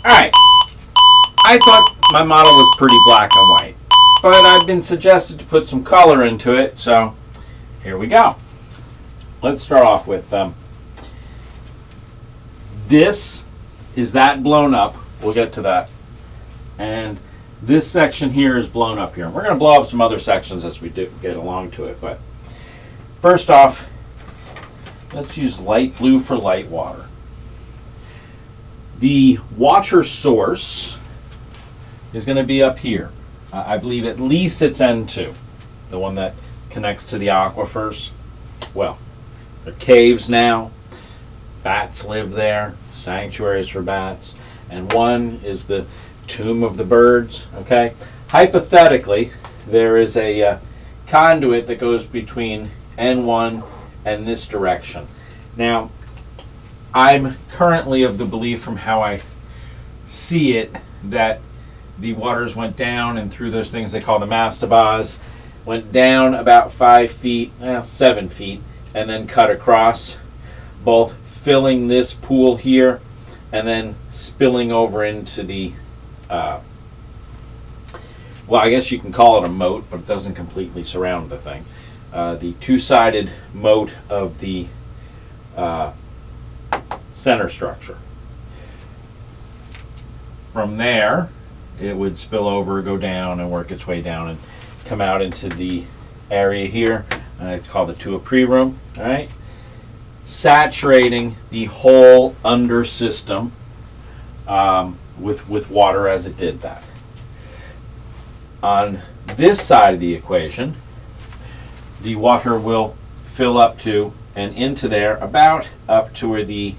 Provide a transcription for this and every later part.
Alright, I thought my model was pretty black and white, but I've been suggested to put some color into it, so here we go. Let's start off with this is that blown up. We'll get to that. And this section here is blown up here. We're going to blow up some other sections as we get along to it, but first off, let's use light blue for light water. The water source is going to be up here. I believe at least it's N2, the one that connects to the aquifers. Well, they're caves now. Bats live there, sanctuaries for bats. And one is the tomb of the birds, okay? Hypothetically, there is a conduit that goes between N1 and this direction. Now, I'm currently of the belief from how I see it that the waters went down and through those things they call the mastabas, went down about 5 feet, 7 feet, and then cut across, both filling this pool here and then spilling over into the, well, I guess you can call it a moat, but it doesn't completely surround the thing. The two-sided moat of the center structure. From there, it would spill over, go down, and work its way down and come out into the area here. I call the Tuapri room. All right, saturating the whole under system with water as it did that. On this side of the equation, the water will fill up to and into there about up to where the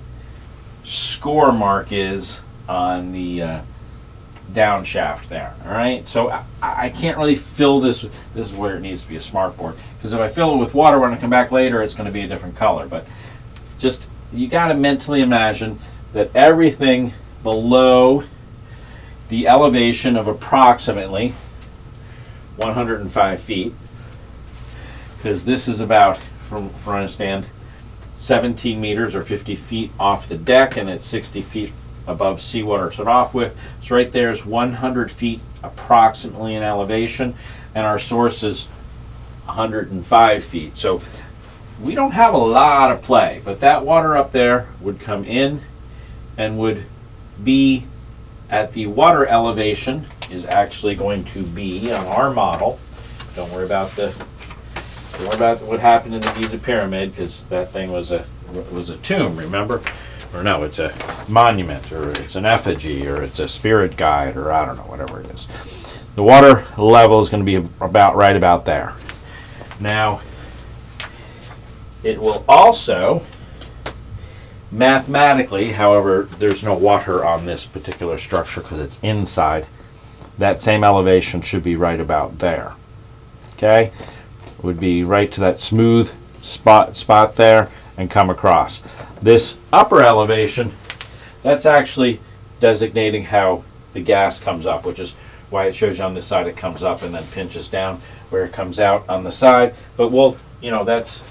score mark is on the down shaft there. All right, so I can't really fill this. This is where it needs to be a smart board, because if I fill it with water when I come back later, it's going to be a different color. But just, you got to mentally imagine that everything below the elevation of approximately 105 feet, because this is about, from I understand, 17 meters or 50 feet off the deck, and it's 60 feet above seawater to start off with. So right there is 100 feet approximately in elevation, and our source is 105 feet. So we don't have a lot of play, but that water up there would come in and would be at the water elevation is actually going to be on our model. Don't worry about what happened in the Giza pyramid, because that thing was a tomb, remember? Or no, it's a monument, or it's an effigy, or it's a spirit guide, or I don't know, whatever it is. The water level is going to be about right about there. Now, it will also mathematically, however, there's no water on this particular structure because it's inside, that same elevation should be right about there. Okay? It would be right to that smooth spot there and come across. This upper elevation, that's actually designating how the gas comes up, which is why it shows you on this side it comes up and then pinches down where it comes out on the side. But we'll, that's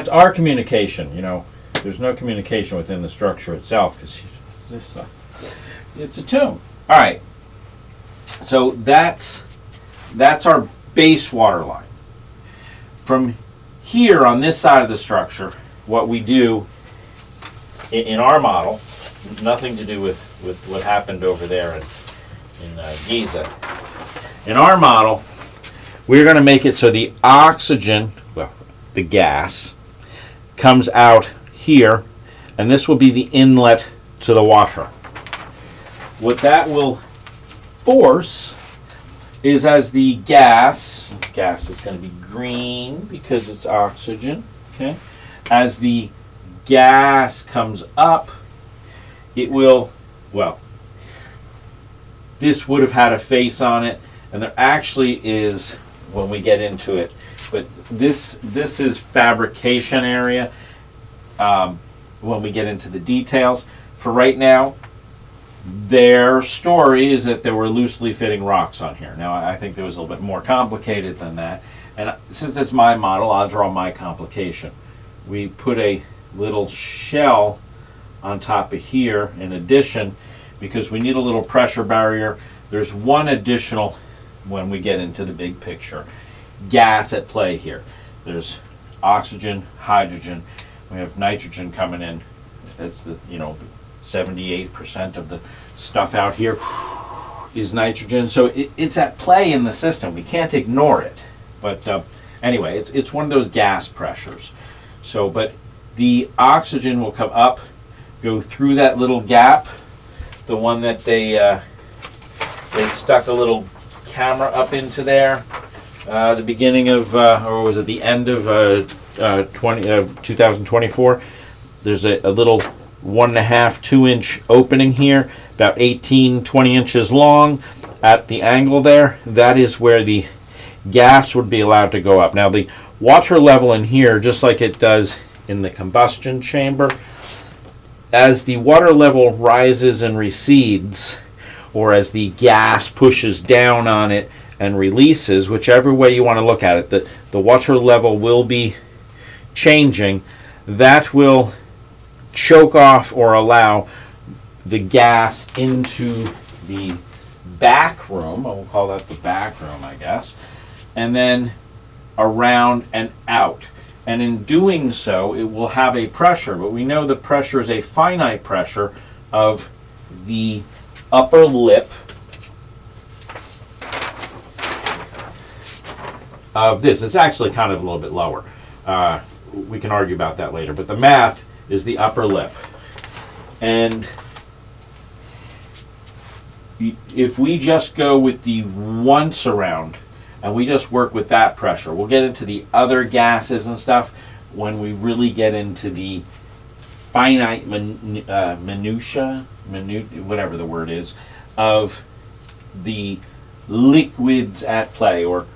our communication. There's no communication within the structure itself because it's a tomb. All right, so that's our base water line. From here on this side of the structure, what we do in our model, nothing to do with what happened over there in Giza. In our model, we're going to make it so the oxygen, well, the gas, comes out here, and this will be the inlet to the water. What that will force is as the gas is going to be green because it's oxygen, okay? As the gas comes up, it will, well, this would have had a face on it, and there actually is when we get into it, but this is fabrication area when we get into the details. For right now, their story is that there were loosely fitting rocks on here. Now, I think there was a little bit more complicated than that, and since it's my model, I'll draw my complication. We put a little shell on top of here in addition because we need a little pressure barrier. There's one additional, when we get into the big picture, gas at play here. There's oxygen, hydrogen, we have nitrogen coming in. That's the, 78% of the stuff out here is nitrogen. So it's at play in the system. We can't ignore it. But anyway, it's one of those gas pressures. So, but the oxygen will come up, go through that little gap, the one that they stuck a little camera up into there, the beginning of, or was it the end of 2024? There's a little 1.5, 2-inch opening here, about 18, 20 inches long at the angle there. That is where the gas would be allowed to go up. Now the water level in here, just like it does in the combustion chamber, as the water level rises and recedes, or as the gas pushes down on it and releases, whichever way you want to look at it, the water level will be changing. That will choke off or allow the gas into the back room. We'll call that the back room, I guess. And then around and out. And in doing so, it will have a pressure, but we know the pressure is a finite pressure of the upper lip of this. It's actually kind of a little bit lower. We can argue about that later, but the math is the upper lip. And if we just go with the once around, and we just work with that pressure, we'll get into the other gases and stuff when we really get into the finite minutia, whatever the word is, of the liquids at play, or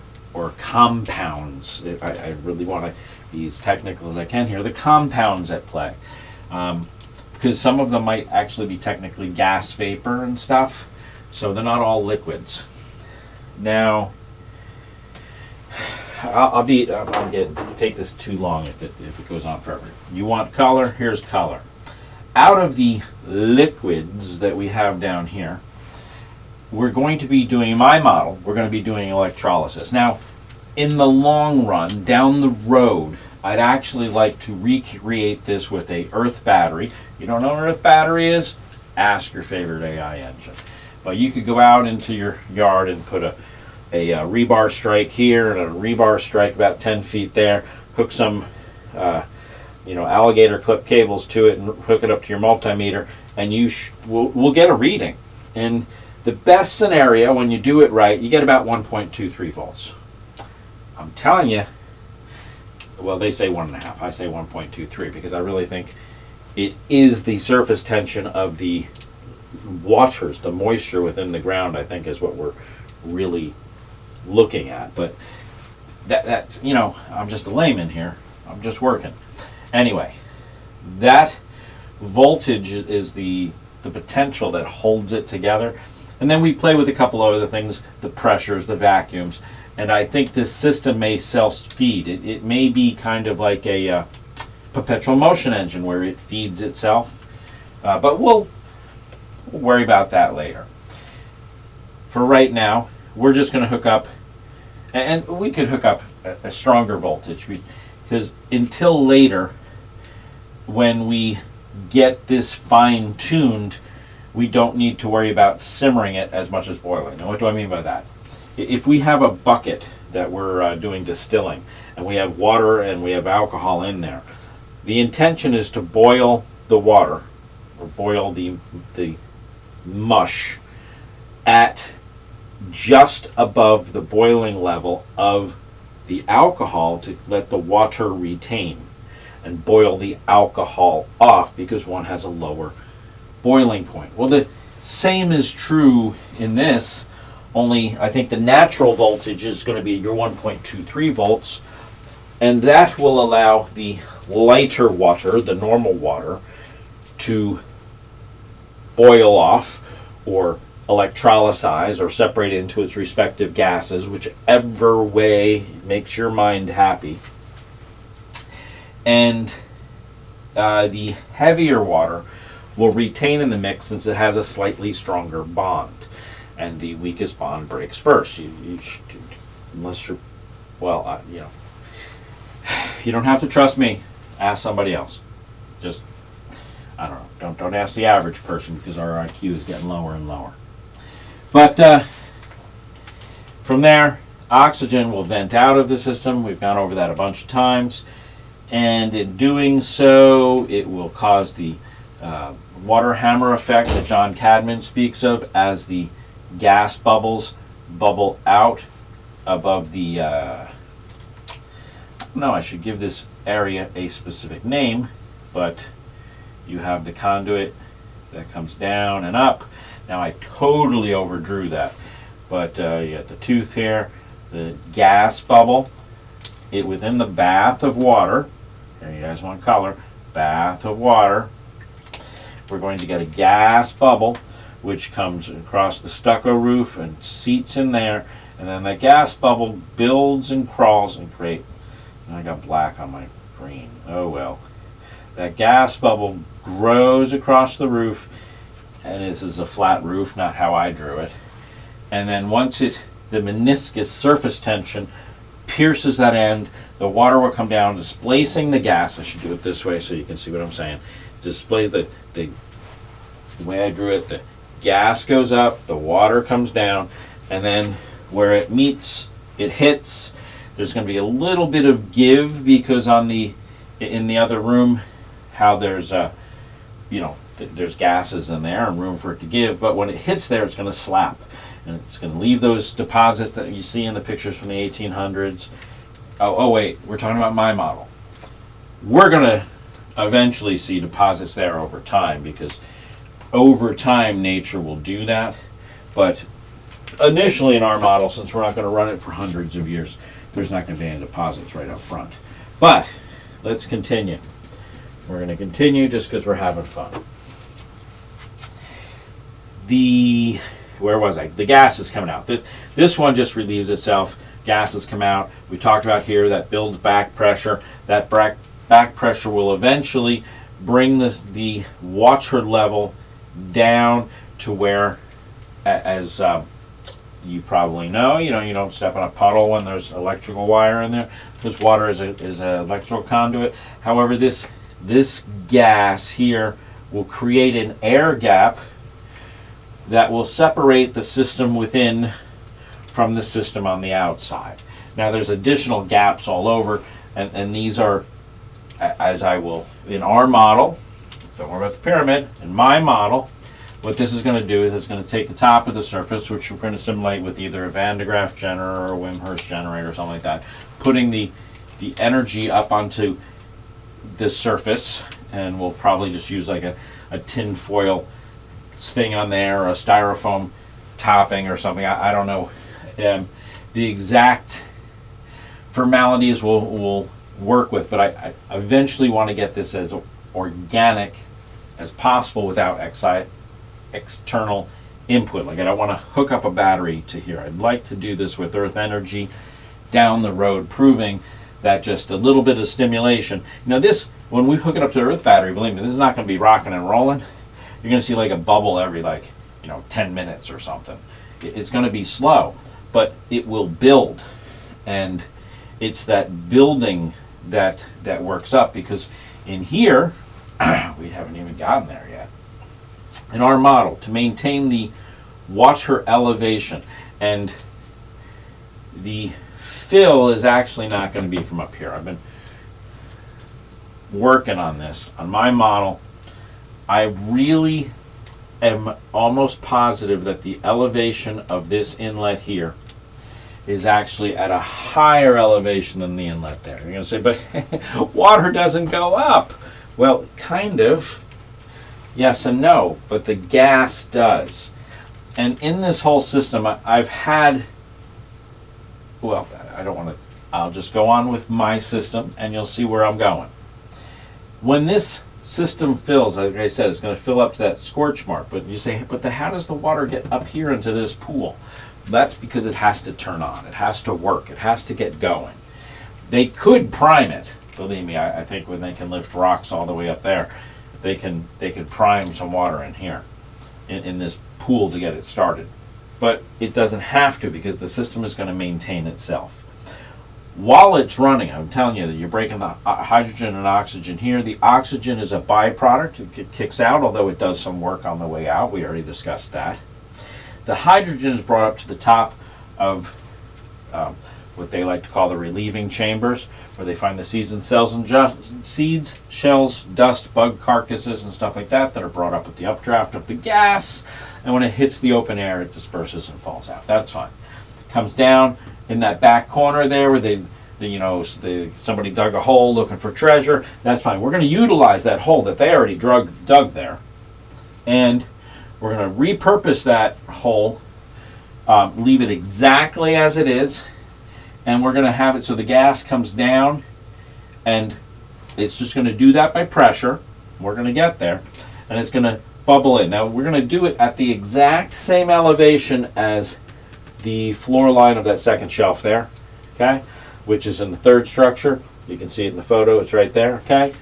compounds. I really want to be as technical as I can here. The compounds at play, because some of them might actually be technically gas, vapor, and stuff, so they're not all liquids. Now, I'll take this too long if it goes on forever. You want color? Here's color. Out of the liquids that we have down here, we're going to be doing, in my model, we're going to be doing electrolysis. Now, in the long run, down the road, I'd actually like to recreate this with a earth battery. You don't know what an earth battery is? Ask your favorite AI engine. But you could go out into your yard and put a rebar strike here and a rebar strike about 10 feet there, hook some alligator clip cables to it and hook it up to your multimeter, and we'll get a reading. And the best scenario, when you do it right, you get about 1.23 volts. I'm telling you, well, they say 1.5. I say 1.23 because I really think it is the surface tension of the waters, the moisture within the ground, I think, is what we're really looking at. But that's, I'm just a layman here. I'm just working. Anyway, that voltage is the potential that holds it together. And then we play with a couple of other things, the pressures, the vacuums. And I think this system may self-feed. It may be kind of like a perpetual motion engine where it feeds itself. But we'll worry about that later. For right now, we're just going to hook up, and we could hook up a stronger voltage, because until later, when we get this fine-tuned, we don't need to worry about simmering it as much as boiling. Now, what do I mean by that? If we have a bucket that we're doing distilling, and we have water and we have alcohol in there, the intention is to boil the water, or boil the mush at just above the boiling level of the alcohol to let the water retain and boil the alcohol off, because one has a lower boiling point. Well, the same is true in this, only I think the natural voltage is going to be your 1.23 volts, and that will allow the lighter water, the normal water, to boil off or electrolyze or separate into its respective gases, whichever way makes your mind happy. And the heavier water will retain in the mix since it has a slightly stronger bond. And the weakest bond breaks first. You should, unless you're, well, you know, you don't have to trust me. Ask somebody else. Just, I don't know. Don't ask the average person because our IQ is getting lower and lower. But from there, oxygen will vent out of the system. We've gone over that a bunch of times. And in doing so, it will cause the water hammer effect that John Cadman speaks of as the gas bubbles bubble out above the, I should give this area a specific name, but you have the conduit that comes down and up. Now I totally overdrew that, but you got the tooth here, the gas bubble, it within the bath of water. Here you guys want color, bath of water. We're going to get a gas bubble which comes across the stucco roof and seats in there, and then that gas bubble builds and crawls and creates. I got black on my green. Oh well. That gas bubble grows across the roof, and this is a flat roof, not how I drew it. And then once the meniscus surface tension pierces that end, the water will come down, displacing the gas. I should do it this way so you can see what I'm saying. Display the way I drew it. The gas goes up, the water comes down, and then where it meets, it hits. There's going to be a little bit of give because in the other room, how there's there's gases in there and room for it to give. But when it hits there, it's going to slap, and it's going to leave those deposits that you see in the pictures from the 1800s. Oh wait, we're talking about my model. We're going to eventually see deposits there over time because over time nature will do that. But initially in our model, since we're not going to run it for hundreds of years, there's not going to be any deposits right up front. But let's continue. We're going to continue just because we're having fun. Where was I? The gas is coming out. This one just relieves itself. Gases come out. We talked about here that builds back pressure. That back pressure will eventually bring the water level down to where, as you probably know, you don't step on a puddle when there's electrical wire in there because water is an electrical conduit. However, this gas here will create an air gap that will separate the system within from the system on the outside. Now there's additional gaps all over, and these are, as I will, in our model, don't worry about the pyramid, in my model, what this is going to do is it's going to take the top of the surface, which we're going to simulate with either a Van de Graaff generator or a Wimshurst generator or something like that, putting the energy up onto this surface, and we'll probably just use like a tin foil thing on there or a styrofoam topping or something. I don't know. The exact formalities we'll work with, but I eventually want to get this as organic as possible without external input. Like I don't want to hook up a battery to here. I'd like to do this with earth energy down the road, proving that just a little bit of stimulation. This, when we hook it up to the earth battery, believe me, this is not going to be rocking and rolling. You're going to see like a bubble every 10 minutes or something. It's going to be slow, but it will build, and it's that building that works up, because in here we haven't even gotten there yet. In our model, to maintain the water elevation, and the fill is actually not going to be from up here. I've been working on this. On my model, I really am almost positive that the elevation of this inlet here is actually at a higher elevation than the inlet there. You're going to say, but water doesn't go up. Well, kind of. Yes and no, but the gas does. And in this whole system, I've had, well, I don't want to, I'll just go on with my system and you'll see where I'm going. When this system fills, like I said, it's going to fill up to that scorch mark, but you say, but how does the water get up here into this pool? That's because it has to turn on, it has to work, it has to get going. They could prime it, believe me, I think when they can lift rocks all the way up there, they can prime some water in here, in this pool to get it started. But it doesn't have to, because the system is going to maintain itself. While it's running, I'm telling you that you're breaking the hydrogen and oxygen here. The oxygen is a byproduct. It kicks out, although it does some work on the way out. We already discussed that. The hydrogen is brought up to the top of what they like to call the relieving chambers, where they find the seeds and cells and seeds, shells, dust, bug carcasses, and stuff like that are brought up with the updraft of the gas. And when it hits the open air, it disperses and falls out. That's fine. It comes down in that back corner there, where somebody dug a hole looking for treasure. That's fine. We're going to utilize that hole that they already dug there, and we're going to repurpose that hole, leave it exactly as it is, and we're going to have it so the gas comes down, and it's just going to do that by pressure. We're going to get there, and it's going to bubble in. Now we're going to do it at the exact same elevation as the floor line of that second shelf there, okay, which is in the third structure. You can see it in the photo. It's right there, okay.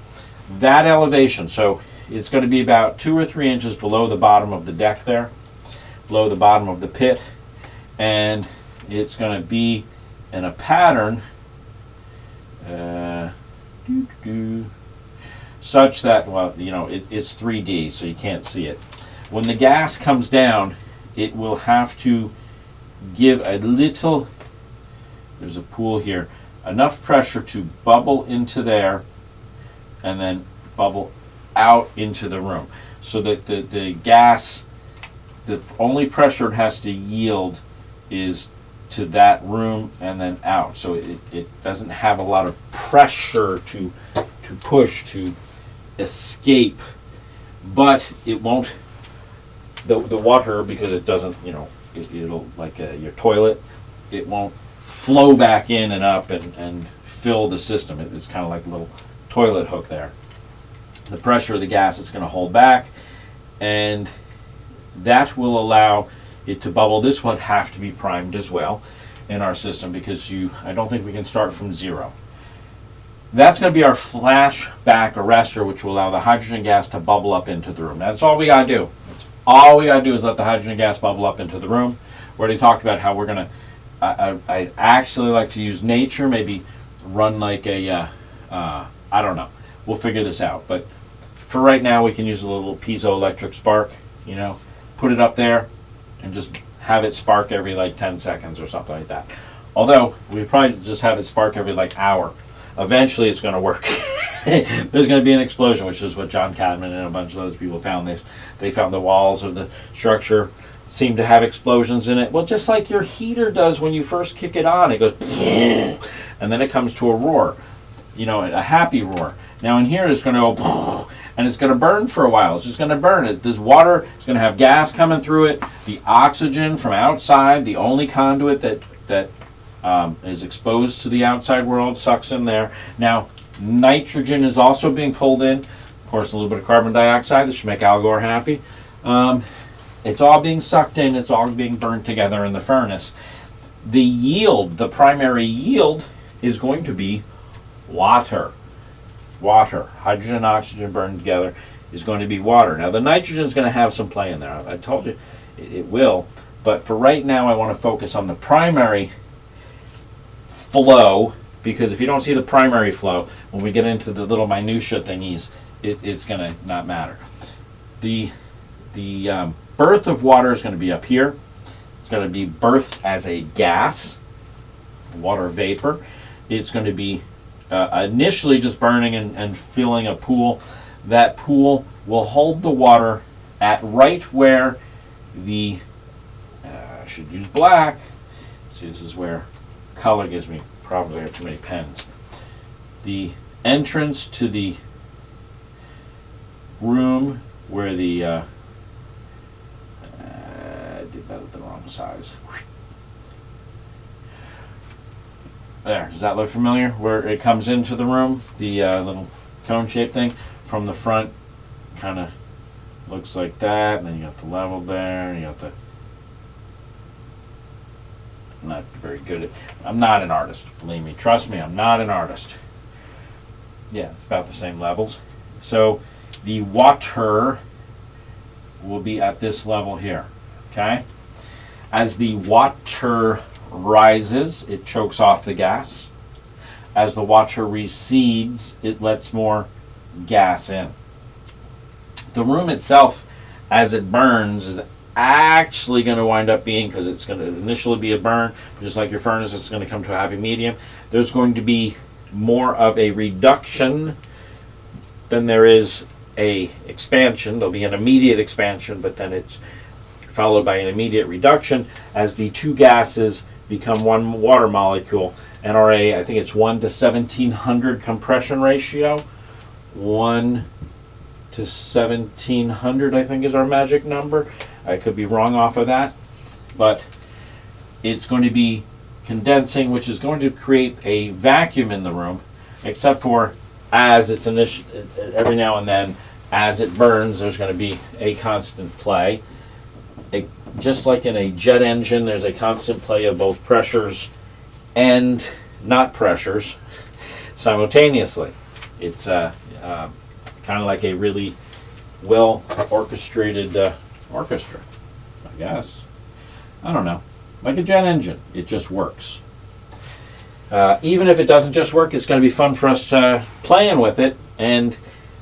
That elevation, so it's going to be about 2 or 3 inches below the bottom of the deck there, below the bottom of the pit, and it's going to be in a pattern such that, well, it's 3D, so you can't see it. When the gas comes down, it will have to give a little, there's a pool here, enough pressure to bubble into there and then bubble out into the room, so that the gas, the only pressure it has to yield is to that room and then out. So it doesn't have a lot of pressure to push to escape, but it won't, the water, because it doesn't, it'll, like your toilet, it won't flow back in and up and fill the system. It's kind of like a little toilet hook there. The pressure of the gas is going to hold back, and that will allow it to bubble. This would have to be primed as well in our system, because I don't think we can start from zero. That's going to be our flashback arrestor, which will allow the hydrogen gas to bubble up into the room. That's all we got to do. All we got to do is let the hydrogen gas bubble up into the room. We already talked about how we're going to, I actually like to use nature, maybe run like I don't know. We'll figure this out. But for right now, we can use a little piezoelectric spark, put it up there and just have it spark every like 10 seconds or something like that. Although, we probably just have it spark every like hour. Eventually, it's going to work. There's going to be an explosion, which is what John Cadman and a bunch of those people found. They found the walls of the structure seem to have explosions in it. Well, just like your heater does when you first kick it on. It goes, and then it comes to a roar, a happy roar. Now in here, it's going to go, and it's going to burn for a while. It's just going to burn. This water is going to have gas coming through it. The oxygen from outside, the only conduit that is exposed to the outside world, sucks in there. Now, nitrogen is also being pulled in. Of course, a little bit of carbon dioxide. This should make Al Gore happy. It's all being sucked in. It's all being burned together in the furnace. The yield, the primary yield, is going to be water. Water. Hydrogen and oxygen burned together is going to be water. Now, the nitrogen is going to have some play in there. I told you it will. But for right now, I want to focus on the primary flow, because if you don't see the primary flow, when we get into the little minutia thingies, it's going to not matter. The birth of water is going to be up here. It's going to be birthed as a gas, water vapor. It's going to be initially just burning and filling a pool. That pool will hold the water at right where the, I should use black. See, this is where color gives me problems. I have too many pens. The entrance to the room where the, I did that at the wrong size. There, does that look familiar? Where it comes into the room, the little cone-shaped thing from the front, kind of looks like that. And then you got the level there. You got the. I'm not very good at. I'm not an artist. Believe me, trust me, I'm not an artist. Yeah, it's about the same levels. So the water will be at this level here, okay? As the water rises, it chokes off the gas. As the water recedes, it lets more gas in. The room itself, as it burns, is actually going to wind up being, because it's going to initially be a burn, just like your furnace, it's going to come to a happy medium. There's going to be more of a reduction than there is a expansion. There'll be an immediate expansion, but then it's followed by an immediate reduction as the two gases become one water molecule. NRA, I think it's 1 to 1700 compression ratio. 1 to 1700, I think, is our magic number. I could be wrong off of that, but it's going to be condensing, which is going to create a vacuum in the room, except for as it's every now and then, as it burns, there's going to be a constant play. Just like in a jet engine, there's a constant play of both pressures and not pressures simultaneously. It's kind of like a really well orchestrated orchestra, I guess. I don't know. Like a jet engine, it just works. Even if it doesn't just work, it's going to be fun for us playing with it. And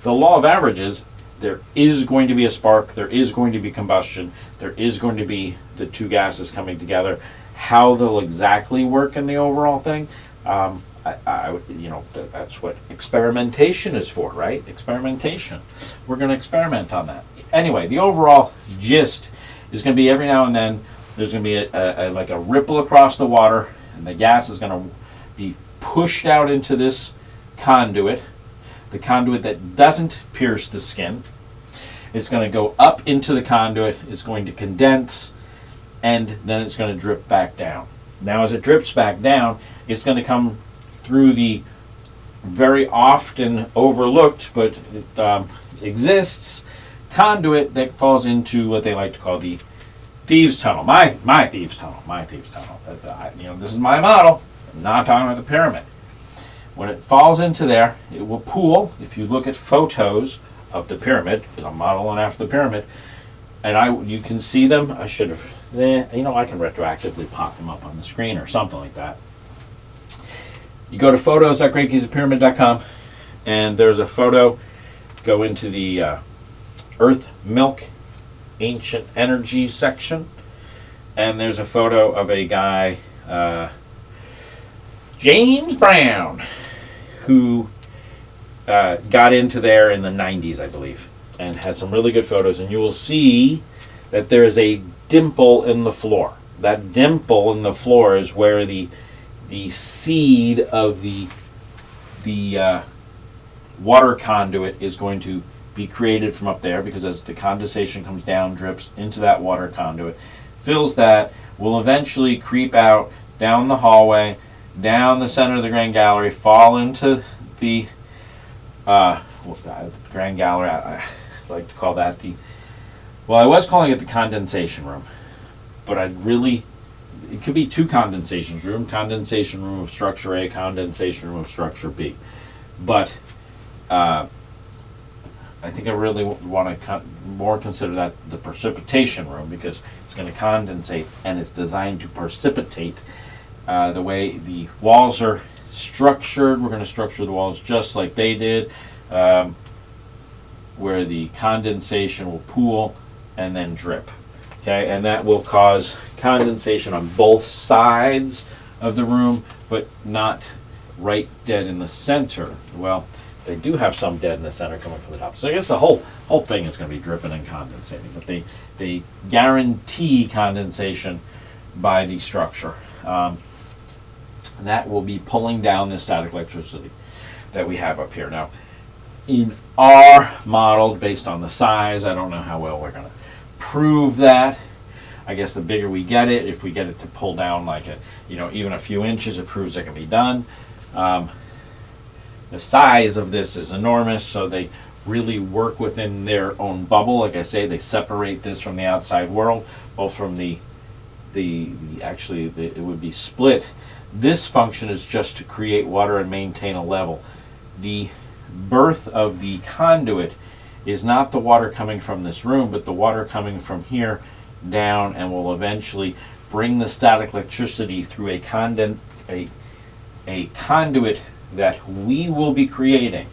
the law of averages, there is going to be a spark, there is going to be combustion, there is going to be the two gases coming together. How they'll exactly work in the overall thing, that's what experimentation is for, right? Experimentation. We're going to experiment on that. Anyway, the overall gist is going to be every now and then there's going to be like a ripple across the water, and the gas is going to be pushed out into this conduit. The conduit that doesn't pierce the skin. It's going to go up into the conduit, it's going to condense, and then it's going to drip back down. Now as it drips back down, it's going to come through the very often overlooked, but it exists, conduit that falls into what they like to call the thieves' tunnel. My thieves' tunnel. This is my model. I'm not talking about the pyramid. When it falls into there, it will pool. If you look at photos of the pyramid, because I'm modeling after the pyramid, and you can see them. I should have, I can retroactively pop them up on the screen or something like that. You go to photos.greatgizapyramid.com, and there's a photo. Go into the Earth, Milk, Ancient Energy section, and there's a photo of a guy, James Brown, who got into there in the 90s, I believe, and has some really good photos. And you will see that there is a dimple in the floor. That dimple in the floor is where the seed of the water conduit is going to be created from up there, because as the condensation comes down, drips into that water conduit, fills that, will eventually creep out down the hallway, down the center of the Grand Gallery, fall into the Grand Gallery. I like to call that I was calling it the condensation room, but it could be two condensation rooms, condensation room of structure A, condensation room of structure B. But I think I really want to more consider that the precipitation room, because it's going to condensate and it's designed to precipitate. The way the walls are structured, we're going to structure the walls just like they did, where the condensation will pool and then drip. Okay, and that will cause condensation on both sides of the room, but not right dead in the center. Well, they do have some dead in the center coming from the top. So I guess the whole thing is going to be dripping and condensating, but they guarantee condensation by the structure. That will be pulling down the static electricity that we have up here. Now, in our model, based on the size, I don't know how well we're going to prove that. I guess the bigger we get it, if we get it to pull down like even a few inches, it proves it can be done. The size of this is enormous, so they really work within their own bubble. Like I say, they separate this from the outside world, both from it would be split. This function is just to create water and maintain a level. The birth of the conduit is not the water coming from this room, but the water coming from here down, and will eventually bring the static electricity through a conduit that we will be creating,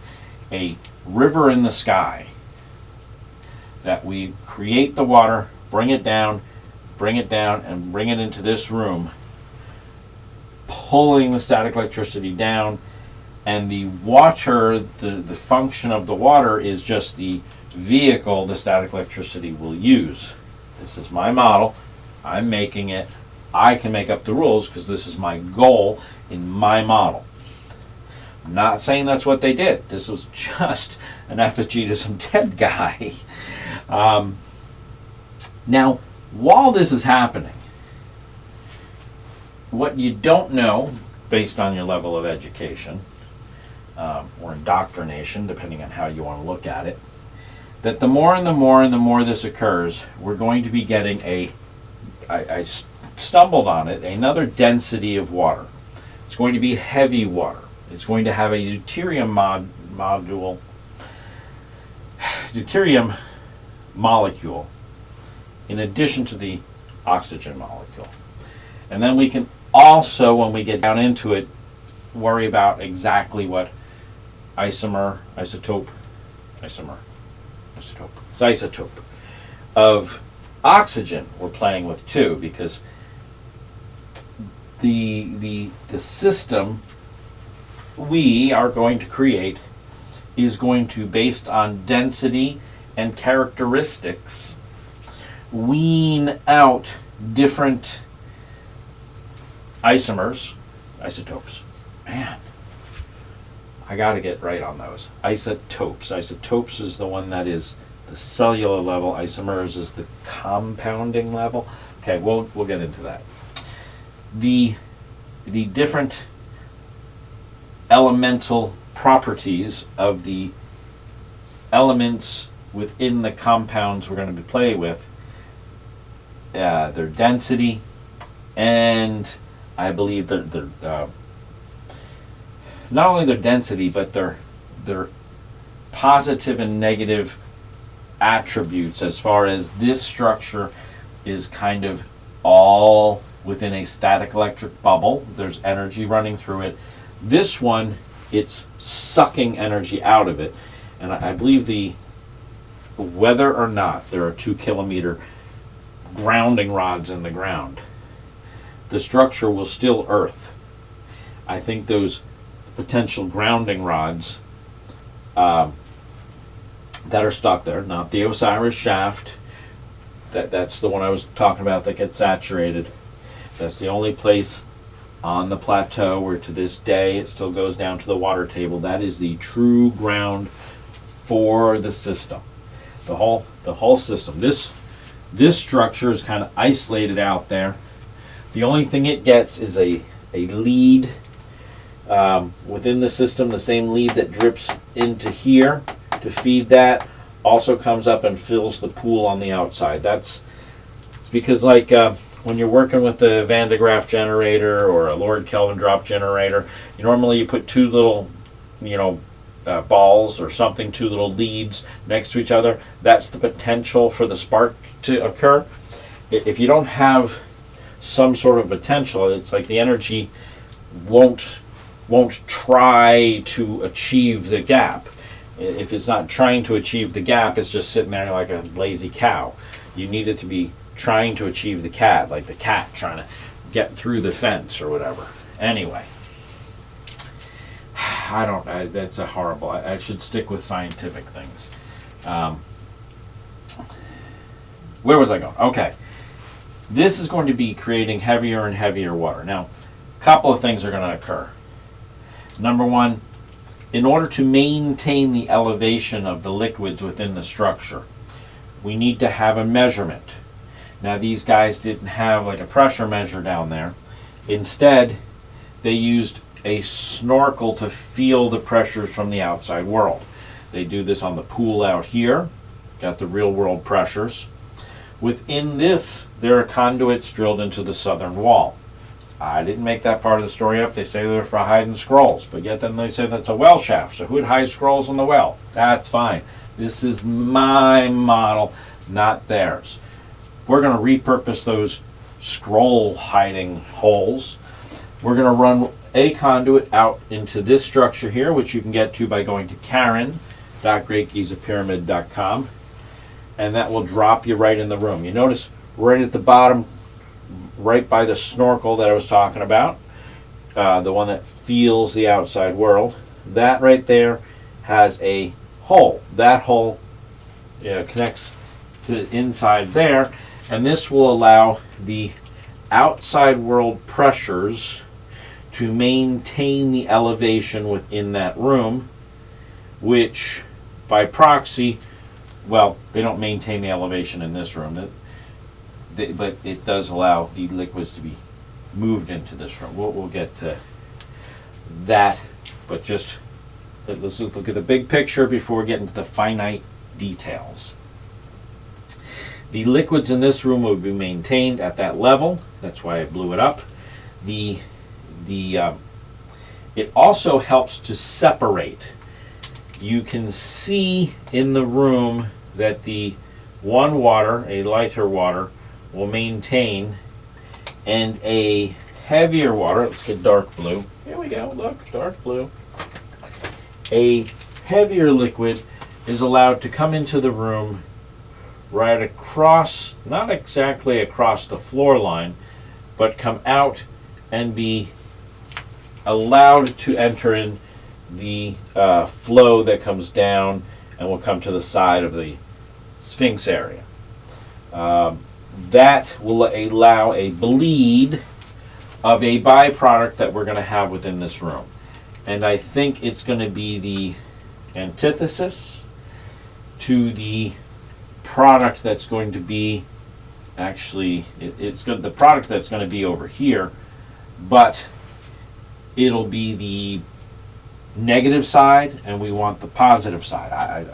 a river in the sky, that we create the water, bring it down, and bring it into this room, pulling the static electricity down. And the water, the function of the water is just the vehicle the static electricity will use. This is my model. I'm making it. I can make up the rules because this is my goal in my model. I'm not saying that's what they did. This was just an effigy to some dead guy. Now, while this is happening, what you don't know, based on your level of education, or indoctrination, depending on how you want to look at it, that the more and the more and the more this occurs, we're going to be getting I stumbled on it, another density of water. It's going to be heavy water. It's going to have a deuterium molecule in addition to the oxygen molecule. And then we can also, when we get down into it, worry about exactly what isotope of oxygen we're playing with too, because the system we are going to create is going to, based on density and characteristics, wean out different isotopes. Man, I got to get right on those. Isotopes. Isotopes is the one that is the cellular level. Isomers is the compounding level. Okay, we'll get into that. The different elemental properties of the elements within the compounds we're going to play with, their density, and I believe their not only their density, but their positive and negative attributes, as far as this structure is kind of all within a static electric bubble. There's energy running through it. This one, it's sucking energy out of it. And I believe whether or not there are 2 kilometer grounding rods in the ground, the structure will still earth. I think those potential grounding rods that are stuck there, not the Osiris shaft, that's the one I was talking about that gets saturated. That's the only place on the plateau where to this day it still goes down to the water table. That is the true ground for the system. The whole system. This structure is kind of isolated out there. The only thing it gets is a lead within the system. The same lead that drips into here to feed that also comes up and fills the pool on the outside. It's because, like, when you're working with a Van de Graaff generator or a Lord Kelvin drop generator, normally you put 2 little, balls or something, 2 little leads next to each other. That's the potential for the spark to occur. If you don't have some sort of potential, it's like the energy won't try to achieve the gap. If it's not trying to achieve the gap, it's just sitting there like a lazy cow. You need it to be trying to achieve the cat, like the cat trying to get through the fence or whatever. Anyway, that's a horrible, I should stick with scientific things. Where was I going? Okay. This is going to be creating heavier and heavier water. Now, a couple of things are going to occur. Number one, in order to maintain the elevation of the liquids within the structure, we need to have a measurement. Now, these guys didn't have like a pressure measure down there. Instead, they used a snorkel to feel the pressures from the outside world. They do this on the pool out here. Got the real world pressures. Within this, there are conduits drilled into the southern wall. I didn't make that part of the story up. They say they're for hiding scrolls, but yet then they say that's a well shaft. So who'd hide scrolls in the well? That's fine. This is my model, not theirs. We're going to repurpose those scroll hiding holes. We're going to run a conduit out into this structure here, which you can get to by going to karen.greatgizapyramid.com, and that will drop you right in the room. You notice right at the bottom, right by the snorkel that I was talking about, the one that feels the outside world, that right there has a hole. That hole connects to the inside there, and this will allow the outside world pressures to maintain the elevation within that room, which by proxy, well, they don't maintain the elevation in this room, but it does allow the liquids to be moved into this room. We'll get to that, but just let's look at the big picture before we get into the finite details. The liquids in this room will be maintained at that level. That's why I blew it up. It also helps to separate. You can see in the room that the one water, a lighter water, will maintain, and a heavier water, let's get dark blue. Here we go, look, dark blue. A heavier liquid is allowed to come into the room right across, not exactly across the floor line, but come out and be allowed to enter in the flow that comes down and will come to the side of the Sphinx area. That will allow a bleed of a byproduct that we're going to have within this room. And I think it's going to be the antithesis to the product that's going to be, actually, the product that's going to be over here, but it'll be the negative side, and we want the positive side.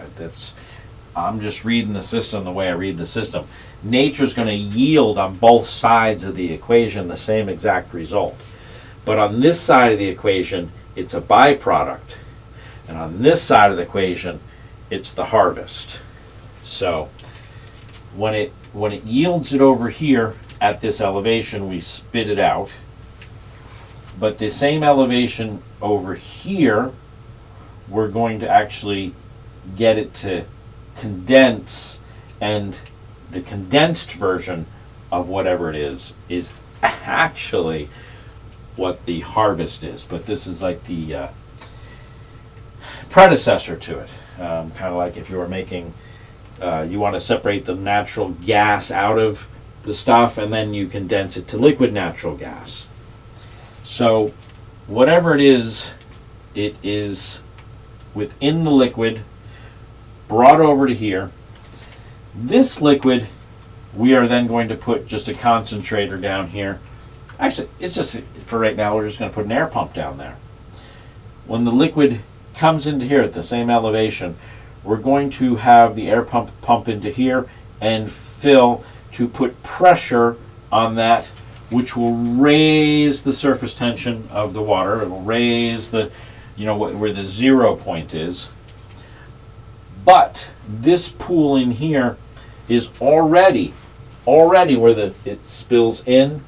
I'm just reading the system the way I read the system. Nature's going to yield on both sides of the equation the same exact result. But on this side of the equation, it's a byproduct. And on this side of the equation, it's the harvest. So when it yields it over here at this elevation, we spit it out. But the same elevation over here, we're going to actually get it to condense, and the condensed version of whatever it is actually what the harvest is. But this is like the predecessor to it. Kind of like if you were making, you want to separate the natural gas out of the stuff, and then you condense it to liquid natural gas. So whatever it is within the liquid, brought over to here. This liquid, we are then going to put just a concentrator down here. Actually, it's just, for right now, we're just going to put an air pump down there. When the liquid comes into here at the same elevation, we're going to have the air pump into here and fill to put pressure on that, which will raise the surface tension of the water. It will raise the, where the 0 point is. But this pool in here is already where it spills in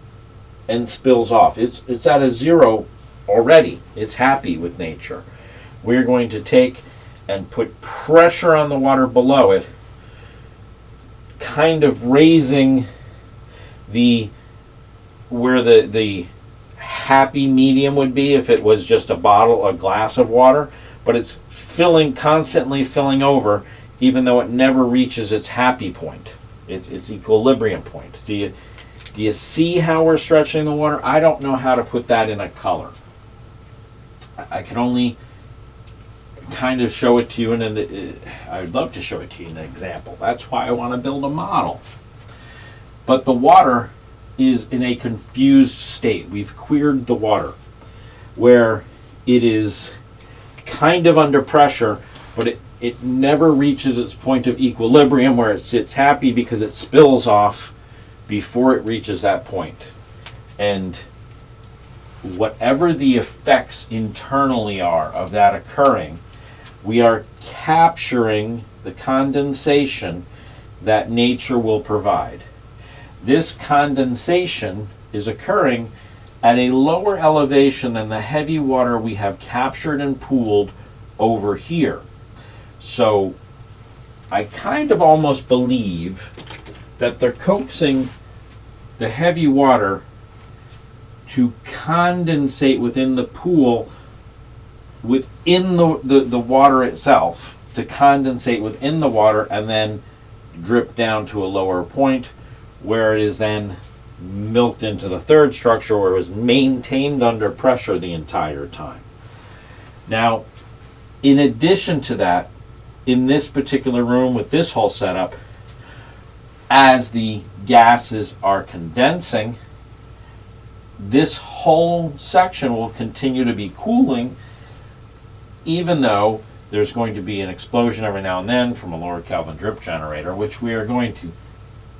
and spills off. It's at a 0 already. It's happy with nature. We're going to take and put pressure on the water below it, kind of raising where the happy medium would be if it was just a glass of water, but it's constantly filling over, even though it never reaches its happy point, its equilibrium point. Do you see how we're stretching the water? I don't know how to put that in a color. I can only kind of show it to you, and I would love to show it to you in an example. That's why I want to build a model. But the water is in a confused state. We've queered the water, where it is kind of under pressure, but it never reaches its point of equilibrium where it sits happy, because it spills off before it reaches that point. And whatever the effects internally are of that occurring, we are capturing the condensation that nature will provide. This condensation is occurring at a lower elevation than the heavy water we have captured and pooled over here. So I kind of almost believe that they're coaxing the heavy water to condensate within the pool, within the water itself, to condensate within the water and then drip down to a lower point where it is then milked into the third structure where it was maintained under pressure the entire time. Now, in addition to that, in this particular room with this whole setup, as the gases are condensing, this whole section will continue to be cooling, even though there's going to be an explosion every now and then from a lower Kelvin drip generator, which we are going to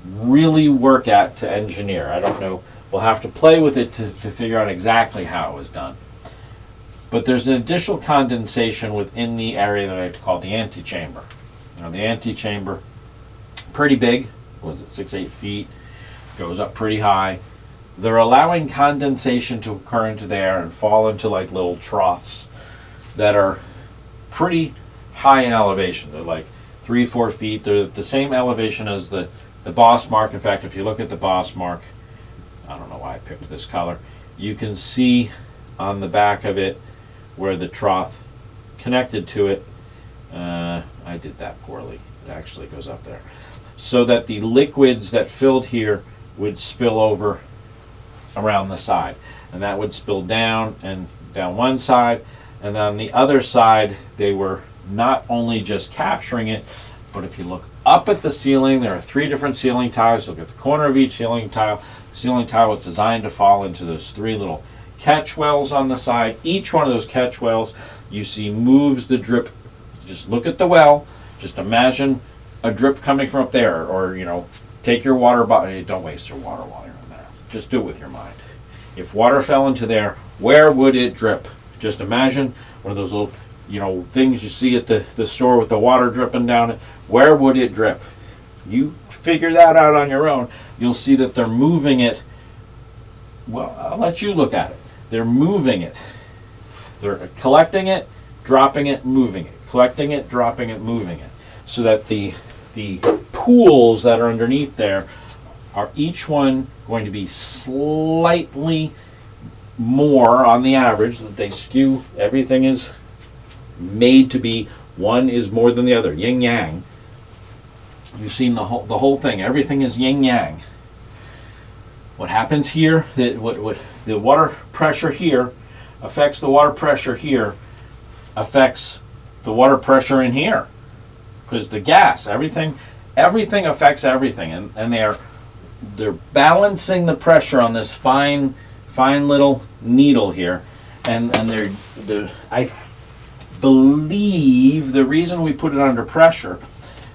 really work at to engineer. I don't know. We'll have to play with it to figure out exactly how it was done. But there's an additional condensation within the area that I like to call the antechamber. Now, the antechamber, pretty big. Was it 6-8 feet? Goes up pretty high. They're allowing condensation to occur into there and fall into like little troughs that are pretty high in elevation. They're like 3-4 feet. They're the same elevation as the boss mark. In fact, if you look at the boss mark, I don't know why I picked this color, you can see on the back of it where the trough connected to it. I did that poorly. It actually goes up there. So that the liquids that filled here would spill over around the side. And that would spill down and down one side. And on the other side, they were not only just capturing it, but if you look up at the ceiling, there are 3 different ceiling tiles. Look at the corner of each ceiling tile. The ceiling tile was designed to fall into those 3 little catch wells on the side. Each one of those catch wells you see moves the drip. Just look at the well. Just imagine a drip coming from up there, or take your water bottle. Don't waste your water while you're in there. Just do it with your mind. If water fell into there, where would it drip? Just imagine one of those little things you see at the store with the water dripping down it. Where would it drip? You figure that out on your own. You'll see that they're moving it. Well, I'll let you look at it. They're moving it. They're collecting it, dropping it, moving it. Collecting it, dropping it, moving it. So that the pools that are underneath there are each one going to be slightly more on the average, that they skew. Everything is made to be, one is more than the other, yin yang. You've seen the whole thing. Everything is yin yang. What happens here, what the water pressure here affects the water pressure here, affects the water pressure in here. Because the gas, everything affects everything, and they're balancing the pressure on this fine little needle here, and I believe the reason we put it under pressure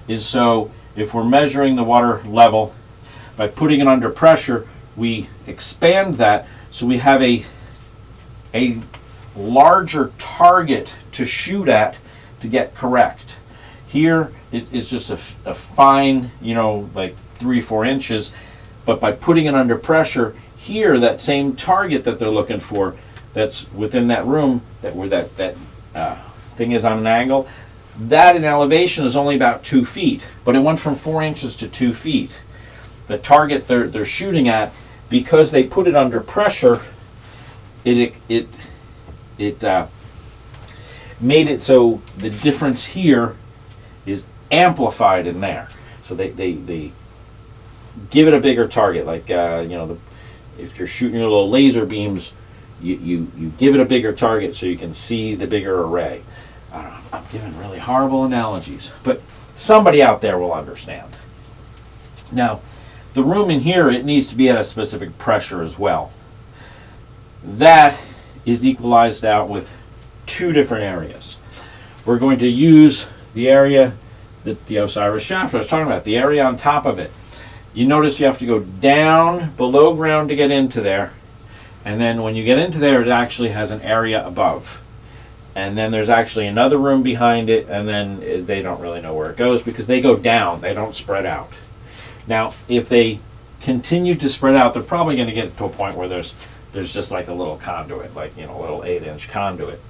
is so if we're measuring the water level by putting it under pressure, we expand that so we have a larger target to shoot at to get correct. Here it's just a fine, like 3-4 inches, but by putting it under pressure, here that same target that they're looking for, that's within that room, that where that thing is on an angle, that in elevation is only about 2 feet, but it went from 4 inches to 2 feet. The target they're shooting at, because they put it under pressure, it made it so the difference here is amplified in there. So they give it a bigger target, like if you're shooting your little laser beams, you give it a bigger target so you can see the bigger array. I don't know, I'm giving really horrible analogies, but somebody out there will understand. Now, the room in here, it needs to be at a specific pressure as well. That is equalized out with 2 different areas. We're going to use the area that the Osiris shaft I was talking about, the area on top of it. You notice you have to go down below ground to get into there, and then when you get into there, it actually has an area above. and then there's actually another room behind it, and then they don't really know where it goes because they go down, they don't spread out. Now, if they continue to spread out, they're probably going to get to a point where there's just like a little conduit, like, you know, a little 8-inch conduit.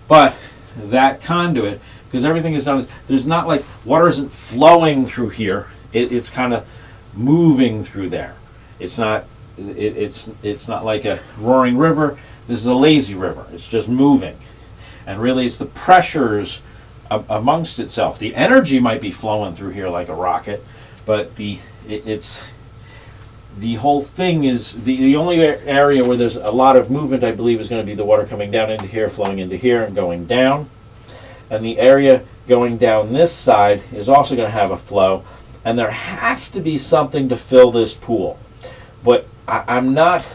But that conduit, because everything is done, there's not like, water isn't flowing through here, it's kind of moving through there. It's not like a roaring river. This is a lazy river. It's just moving. And really it's the pressures amongst itself. The energy might be flowing through here like a rocket, but the whole thing is, the only area where there's a lot of movement, I believe, is going to be the water coming down into here, flowing into here, and going down. And the area going down this side is also going to have a flow. And there has to be something to fill this pool. But I'm not,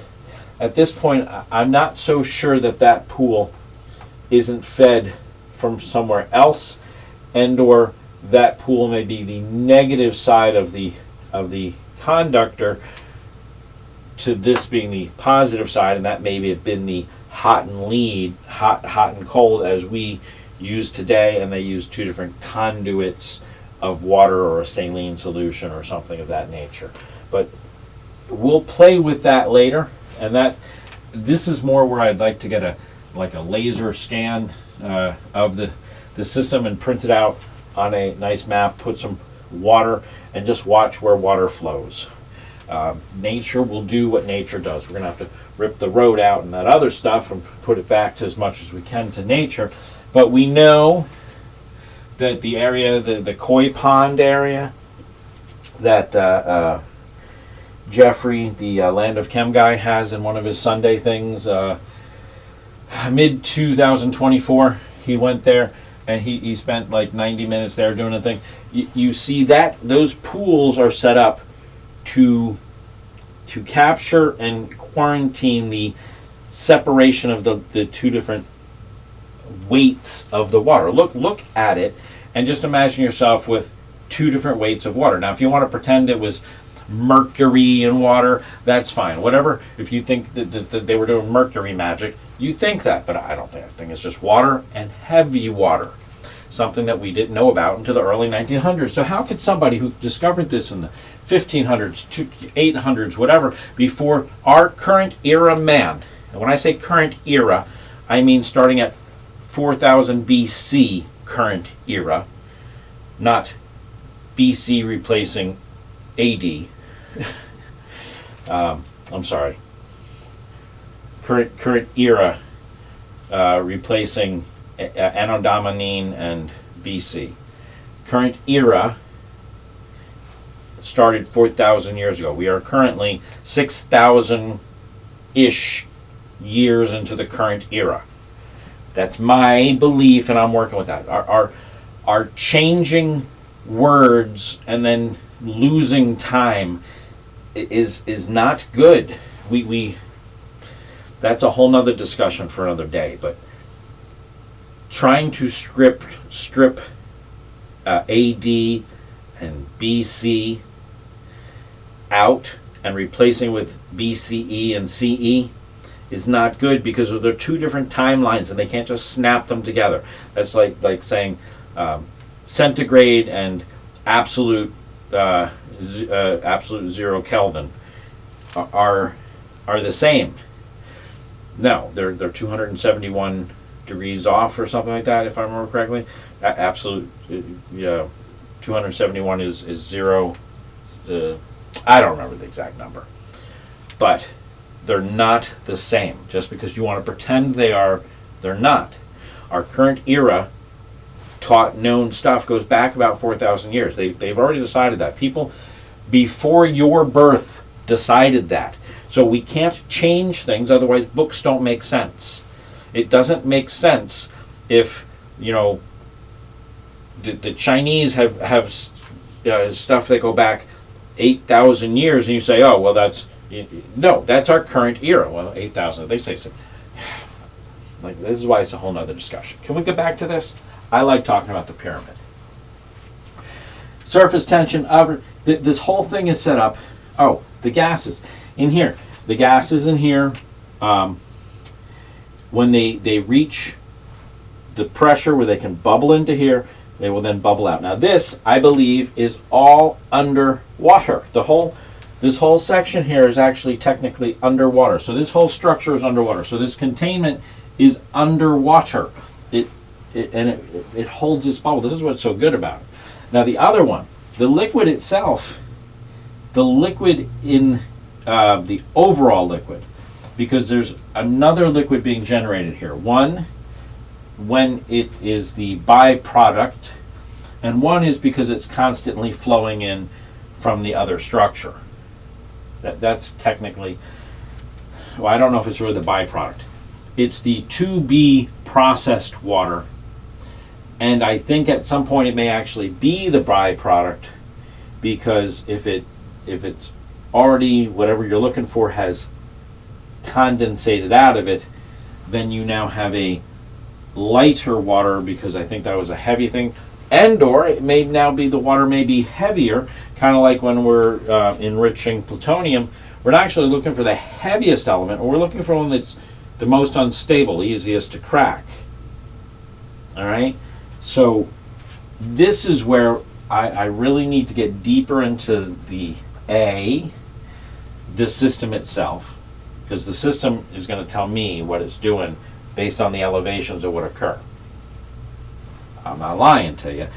at this point, I'm not so sure that pool isn't fed from somewhere else, and or that pool may be the negative side of the conductor to this being the positive side, and that maybe have been the hot and cold as we use today, and they use two different conduits of water or a saline solution or something of that nature. But we'll play with that later, and this is more where I'd like to get a laser scan of the system and print it out on a nice map, put some water, and just watch where water flows. Nature will do what nature does. We're going to have to rip the road out and that other stuff and put it back to as much as we can to nature. But we know that the area, the koi pond area, that Jeffrey, the Land of Chem guy, has in one of his Sunday things, mid 2024, he went there and he spent like 90 minutes there doing a thing. You see that those pools are set up to capture and quarantine the separation of the two different weights of the water. Look at it and just imagine yourself with two different weights of water. Now, if you want to pretend it was mercury in water, that's fine. Whatever, if you think that they were doing mercury magic, you think that, but I don't think. I think it's just water, and heavy water. Something that we didn't know about until the early 1900s. So how could somebody who discovered this in the 1500s, 800s, whatever, before our current era man, and when I say current era, I mean starting at 4000 BC current era, not BC replacing AD. I'm sorry. Current era replacing Anno Domini and BC. Current era started 4,000 years ago. We are currently 6,000-ish years into the current era. That's my belief, and I'm working with that. Our changing words and then losing time is not good. We that's a whole nother discussion for another day. But trying to strip AD and BC out and replacing with BCE and CE is not good, because they're two different timelines and they can't just snap them together. That's like saying centigrade and absolute 0 Kelvin are the same. No, they're 271 degrees off or something like that, if I remember correctly. Absolute 271 is 0. I don't remember the exact number, but they're not the same. Just because you want to pretend they are, they're not. Our current era taught known stuff goes back about 4,000 years. They've already decided that. People before your birth decided that. So we can't change things, otherwise books don't make sense. It doesn't make sense if, the Chinese have stuff that go back 8,000 years, and you say, oh, well, that's our current era. Well, 8,000, they say so. Like, this is why it's a whole nother discussion. Can we get back to this? I like talking about the pyramid. Surface tension, this whole thing is set up. Oh, the gases in here. The gases in here, when they reach the pressure where they can bubble into here. They will then bubble out. Now this, I believe, is all underwater. This whole section here is actually technically underwater. So this whole structure is underwater. So this containment is underwater. It holds its bubble. This is what's so good about it. Now the other one, the liquid itself, the liquid in the overall liquid, because there's another liquid being generated here. One, when it is the byproduct, and one is because it's constantly flowing in from the other structure. That's technically, well, I don't know if it's really the byproduct. It's the to-be processed water, and I think at some point it may actually be the byproduct, because if it's already, whatever you're looking for has condensated out of it, then you now have a lighter water, because I think that was a heavy thing, and or it may now be the water may be heavier, kind of like when we're enriching plutonium. We're not actually looking for the heaviest element, we're looking for one that's the most unstable, easiest to crack. All right, so this is where I really need to get deeper into the system itself, because the system is going to tell me what it's doing based on the elevations that would occur. I'm not lying to you.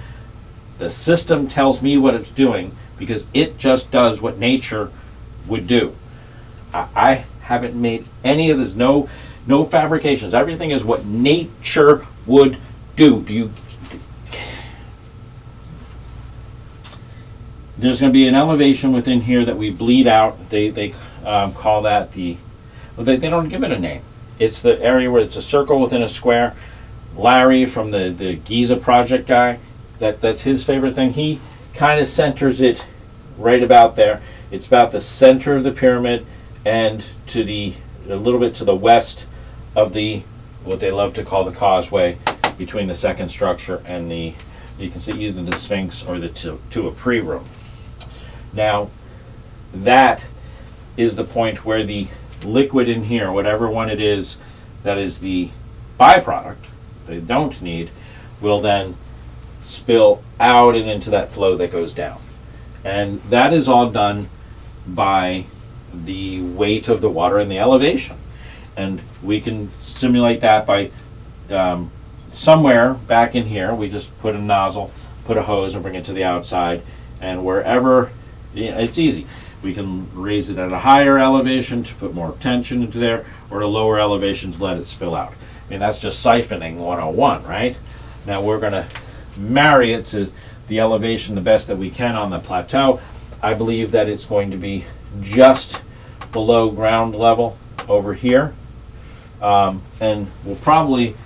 The system tells me what it's doing because it just does what nature would do. I haven't made any of this, no fabrications. Everything is what nature would do. There's going to be an elevation within here that we bleed out. They call that they don't give it a name. It's the area where it's a circle within a square. Larry from the Giza project guy, that's his favorite thing. He kind of centers it right about there. It's about the center of the pyramid and a little bit to the west of what they love to call the causeway between the second structure and you can see either the Sphinx or the Tuapri room. Now, that is the point where the liquid in here, whatever one it is, that is the byproduct they don't need, will then spill out and into that flow that goes down. And that is all done by the weight of the water and the elevation. And we can simulate that by somewhere back in here, we just put a nozzle, put a hose, and bring it to the outside. And wherever, it's easy. We can raise it at a higher elevation to put more tension into there, or at a lower elevation to let it spill out. I mean, that's just siphoning 101, right? Now we're going to marry it to the elevation the best that we can on the plateau. I believe that it's going to be just below ground level over here. And we'll probably,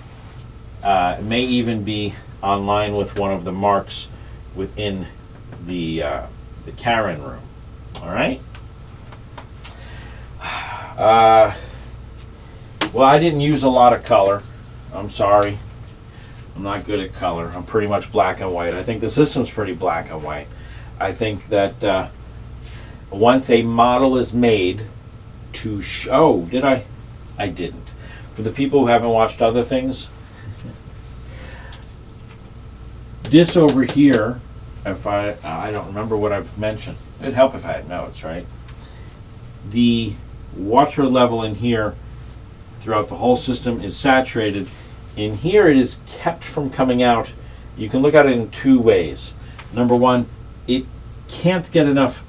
may even be on line with one of the marks within the Karen room. All right? Well, I didn't use a lot of color. I'm sorry. I'm not good at color. I'm pretty much black and white. I think the system's pretty black and white. I think that once a model is made to show, did I? I didn't. For the people who haven't watched other things, this over here, if I don't remember what I've mentioned. It'd help if I had notes, right? The water level in here throughout the whole system is saturated. In here it is kept from coming out. You can look at it in two ways. Number one, it can't get enough,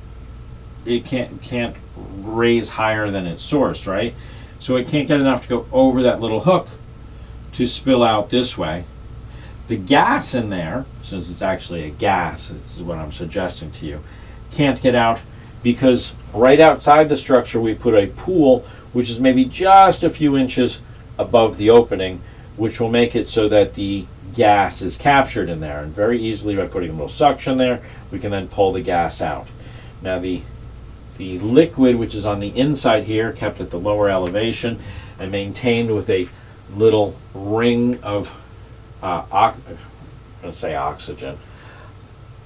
it can't raise higher than its source, right? So it can't get enough to go over that little hook to spill out this way. The gas in there, since it's actually a gas, this is what I'm suggesting to you, can't get out because right outside the structure we put a pool which is maybe just a few inches above the opening, which will make it so that the gas is captured in there. And very easily by putting a little suction there, we can then pull the gas out. Now the liquid, which is on the inside here, kept at the lower elevation and maintained with a little ring of I'm going to say oxygen.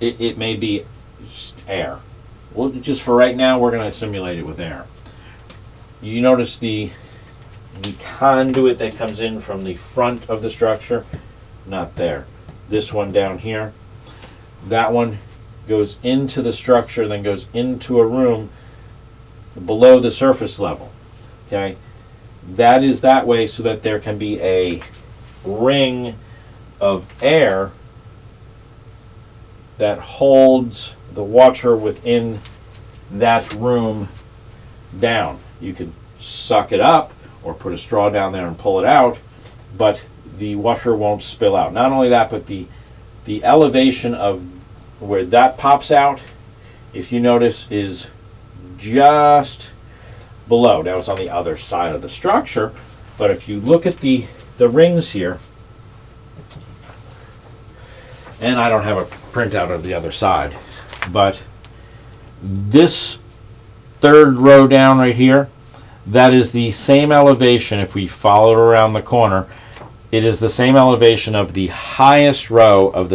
It may be air. Well, just for right now, we're going to simulate it with air. You notice the conduit that comes in from the front of the structure. not there. This one down here, that one goes into the structure, then goes into a room below the surface level. Okay, that is that way so that there can be a ring of air that holds the water within that room down. You could suck it up or put a straw down there and pull it out, but the water won't spill out. Not only that, but the elevation of where that pops out, if you notice, is just below. Now it's on the other side of the structure, but if you look at the rings here, and I don't have a printout of the other side, but this third row down right here, that is the same elevation. If we follow it around the corner, it is the same elevation of the highest row of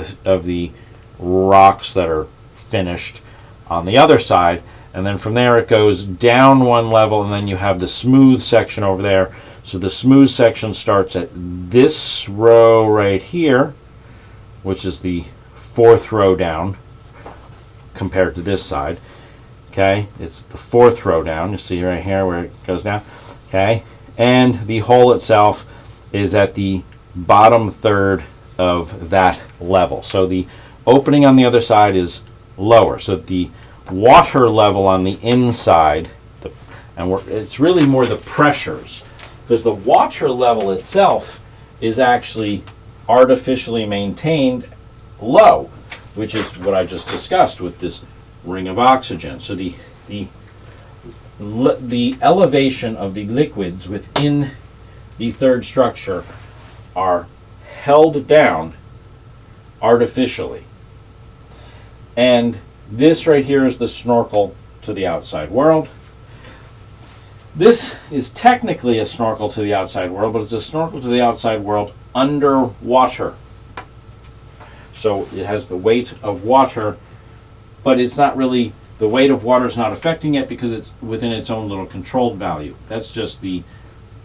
the rocks that are finished on the other side, and then from there it goes down one level, and then you have the smooth section over there. So the smooth section starts at this row right here, which is the fourth row down compared to this side. Okay, it's the fourth row down. You see right here where it goes down. Okay, and the hole itself is at the bottom third of that level. So the opening on the other side is lower. So the water level on the inside, it's really more the pressures, because the water level itself is actually artificially maintained low, which is what I just discussed with this ring of oxygen. So the elevation of the liquids within the third structure are held down artificially. And this right here is the snorkel to the outside world. This is technically a snorkel to the outside world, but it's a snorkel to the outside world underwater. So it has the weight of water, but it's not really, the weight of water is not affecting it because it's within its own little controlled value. That's just the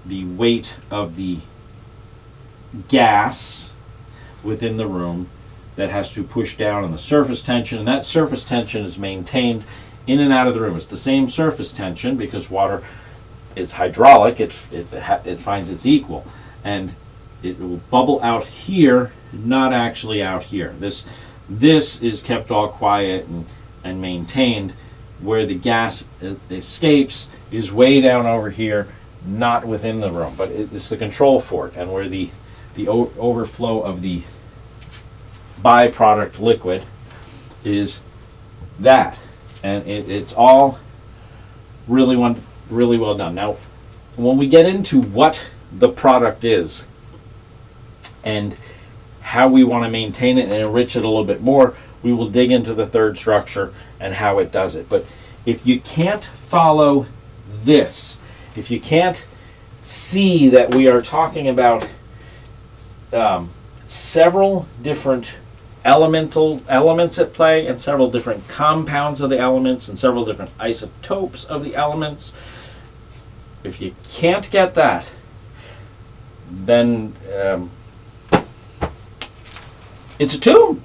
weight of the gas within the room that has to push down on the surface tension, and that surface tension is maintained in and out of the room. It's the same surface tension because water is hydraulic. It finds its equal, and it will bubble out here, not actually out here. This is kept all quiet and maintained. Where the gas escapes is way down over here, not within the room, but it's the control for it, and where the overflow of the byproduct liquid is that, and it's all really well done. Now, when we get into what the product is and how we want to maintain it and enrich it a little bit more, we will dig into the third structure and how it does it. But if you can't follow this, if you can't see that we are talking about several different elements at play, and several different compounds of the elements, and several different isotopes of the elements, if you can't get that, then it's a tomb.